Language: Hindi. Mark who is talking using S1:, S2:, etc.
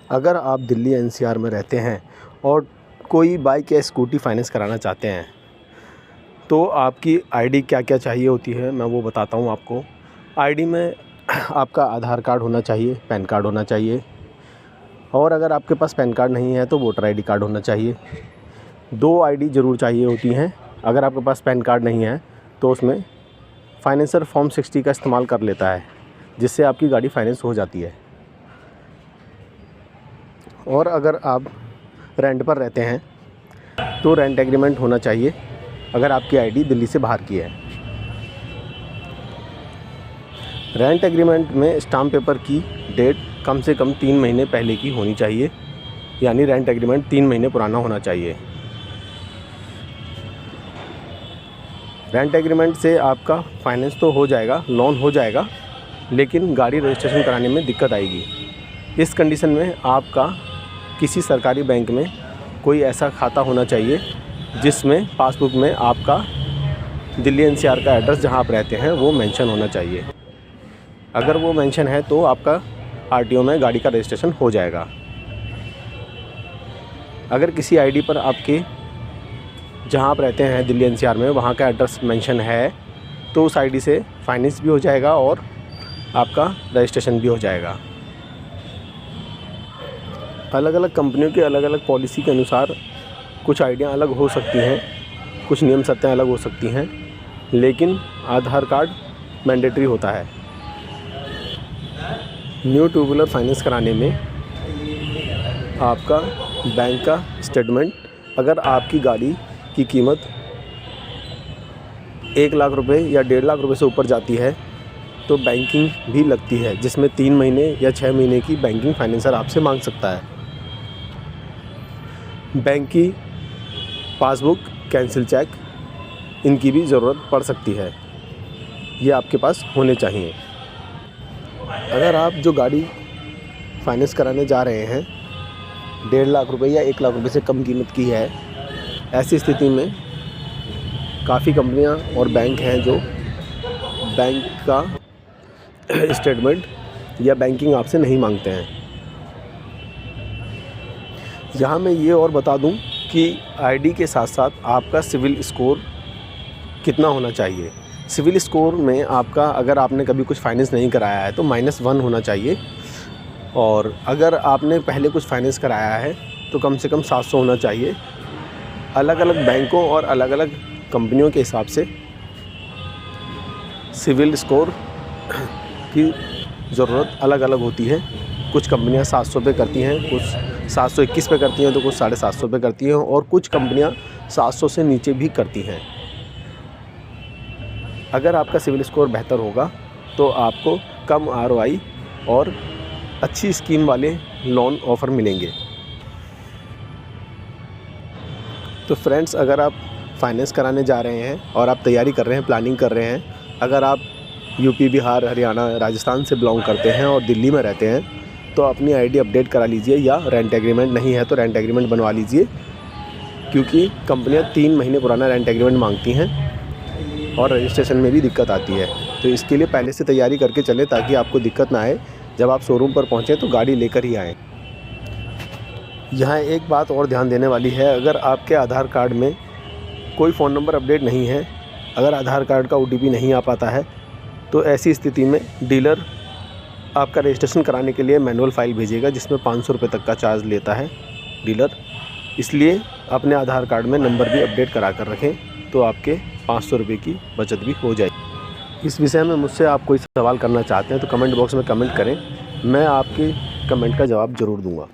S1: अगर आप दिल्ली एनसीआर में रहते हैं और कोई बाइक या स्कूटी फाइनेंस कराना चाहते हैं तो आपकी आईडी क्या क्या चाहिए होती है मैं वो बताता हूँ आपको। आईडी में आपका आधार कार्ड होना चाहिए, पैन कार्ड होना चाहिए, और अगर आपके पास पैन कार्ड नहीं है तो वोटर आईडी कार्ड होना चाहिए। 2 आईडी ज़रूर चाहिए होती हैं। अगर आपके पास पैन कार्ड नहीं है तो उसमें फाइनेंसर फॉर्म 60 का इस्तेमाल कर लेता है, जिससे आपकी गाड़ी फाइनेंस हो जाती है। और अगर आप रेंट पर रहते हैं तो रेंट एग्रीमेंट होना चाहिए अगर आपकी आईडी दिल्ली से बाहर की है। रेंट एग्रीमेंट में स्टाम्प पेपर की डेट कम से कम 3 महीने पहले की होनी चाहिए, यानी रेंट एग्रीमेंट 3 महीने पुराना होना चाहिए। रेंट एग्रीमेंट से आपका फाइनेंस तो हो जाएगा, लोन हो जाएगा, लेकिन गाड़ी रजिस्ट्रेशन कराने में दिक्कत आएगी। इस कंडीशन में आपका किसी सरकारी बैंक में कोई ऐसा खाता होना चाहिए जिसमें पासबुक में आपका दिल्ली एनसीआर का एड्रेस जहां आप रहते हैं वो मेंशन होना चाहिए। अगर वो मेंशन है तो आपका आरटीओ में गाड़ी का रजिस्ट्रेशन हो जाएगा। अगर किसी आईडी पर आपके जहां आप रहते हैं दिल्ली एनसीआर में वहां का एड्रेस मेंशन है तो उस आईडी से फाइनेंस भी हो जाएगा और आपका रजिस्ट्रेशन भी हो जाएगा। अलग अलग कंपनियों की अलग अलग पॉलिसी के अनुसार कुछ आइडिया अलग हो सकती हैं, कुछ नियम सत्तें अलग हो सकती हैं, लेकिन आधार कार्ड मैंडेटरी होता है। न्यू टू व्हीलर फाइनेंस कराने में आपका बैंक का स्टेटमेंट, अगर आपकी गाड़ी की कीमत 1 लाख रुपए या 1.5 लाख रुपए से ऊपर जाती है तो बैंकिंग भी लगती है, जिसमें 3 महीने या 6 महीने की बैंकिंग फाइनेंसर आपसे मांग सकता है। बैंक की पासबुक, कैंसिल चेक, इनकी भी ज़रूरत पड़ सकती है, ये आपके पास होने चाहिए। अगर आप जो गाड़ी फाइनेंस कराने जा रहे हैं 1.5 लाख रुपए या 1 लाख रुपए से कम कीमत की है, ऐसी स्थिति में काफ़ी कंपनियां और बैंक हैं जो बैंक का स्टेटमेंट या बैंकिंग आपसे नहीं मांगते हैं। यहाँ मैं ये और बता दूं कि आईडी के साथ साथ आपका सिविल स्कोर कितना होना चाहिए। सिविल स्कोर में आपका, अगर आपने कभी कुछ फाइनेंस नहीं कराया है तो -1 होना चाहिए, और अगर आपने पहले कुछ फाइनेंस कराया है तो कम से कम 700 होना चाहिए। अलग अलग बैंकों और अलग अलग कंपनियों के हिसाब से सिविल स्कोर की ज़रूरत अलग अलग होती है। कुछ कंपनियां 700 पे करती हैं, कुछ 721 पे करती हैं, तो कुछ 750 पे करती हैं, और कुछ कंपनियां 700 से नीचे भी करती हैं। अगर आपका सिविल स्कोर बेहतर होगा तो आपको कम आरओआई और अच्छी स्कीम वाले लोन ऑफ़र मिलेंगे। तो फ्रेंड्स, अगर आप फाइनेंस कराने जा रहे हैं और आप तैयारी कर रहे हैं, प्लानिंग कर रहे हैं, अगर आप यूपी, बिहार, हरियाणा, राजस्थान से बिलोंग करते हैं और दिल्ली में रहते हैं तो अपनी आईडी अपडेट करा लीजिए, या रेंट एग्रीमेंट नहीं है तो रेंट एग्रीमेंट बनवा लीजिए, क्योंकि कंपनियां 3 महीने पुराना रेंट एग्रीमेंट मांगती हैं और रजिस्ट्रेशन में भी दिक्कत आती है। तो इसके लिए पहले से तैयारी करके चलें ताकि आपको दिक्कत ना आए। जब आप शोरूम पर पहुँचें तो गाड़ी लेकर ही आएँ। यहाँ एक बात और ध्यान देने वाली है, अगर आपके आधार कार्ड में कोई फ़ोन नंबर अपडेट नहीं है, अगर आधार कार्ड का OTP नहीं आ पाता है, तो ऐसी स्थिति में डीलर आपका रजिस्ट्रेशन कराने के लिए मैनुअल फ़ाइल भेजेगा, जिसमें 500 रुपये तक का चार्ज लेता है डीलर। इसलिए अपने आधार कार्ड में नंबर भी अपडेट करा कर रखें, तो आपके 500 रुपये की बचत भी हो जाएगी। इस विषय में मुझसे आप कोई सवाल करना चाहते हैं तो कमेंट बॉक्स में कमेंट करें, मैं आपके कमेंट का जवाब ज़रूर दूँगा।